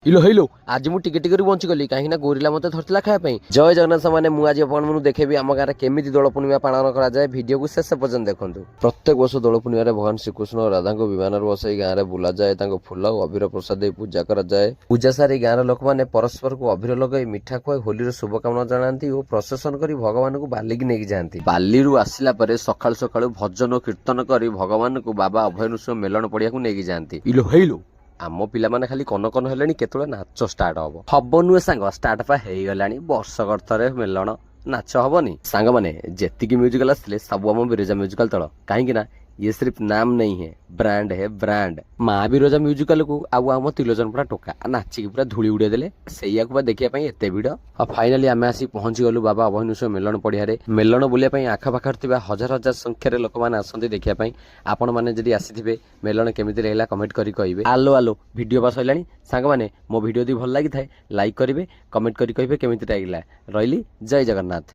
इलो हेलो आज मु टिके टिके बंची गली कहीं गोरिला मते धरतिला खाया जय जगन्नाथ माने मु आज आपन देखेबी आम गाँव केमी दोल पूर्णिमा पालन करा जाए वीडियो को शेष पर्यंत देखंतु। प्रत्येक वर्ष दोल पूर्णिमा भगवान श्रीकृष्ण और राधा को विमान बसाई गाँव में बुला जाए फूल और अबीर प्रसाद दे पूजा करा जाए। पूजा सारी गाँव लोक मैंने परस्पर को अबीर लगे मिठा खुआ होली शुभकामना जनाती और प्रसेसन कर भगवान को बाली की नहीं जाती। बाली आसला सकाल सकाल भजन कीर्तन कर भगवान को बाबा अभय नृसिंह मेलन पड़िया को नहीं जाती। इलो हेलो आम पिला माने खाली कन कन हेलेनी केतळे नाच स्टार्ट हब नुहे सांग स्टार्ट पा हेई गलानी वर्षकर थरे मेलण नाच हबनी सांग माने जेतिकी म्यूजिकल आसले सब आम बिरजा म्यूजिकल तल कहीं ना ये सिर्फ नाम नहीं है ब्रांड है ब्रांड। माँ बिरजा म्यूजिकल को आम तिलोचन पूरा टोका नाचिकी पूरा धूली उड़े देले सैया को देखिया एते भिड़। फाइनाली आम आसी पहुंची गलु बाबा अभय नृसिंह मेलन पड़िया मेलन बुलिया आखपाखर हजार हजार संख्यार लोक मैंने आसती देखिया आपण मैंने जदि आसीथिबे मेलन केमिति रहला कमेंट करी कहिबे। आलो आलो वीडियो बा सइलानी सांग माने मो वीडियो दी भल लागि थाए लाइक करिवे कमेंट करी कहिबे केमिति लागला। रहिली जय जगन्नाथ।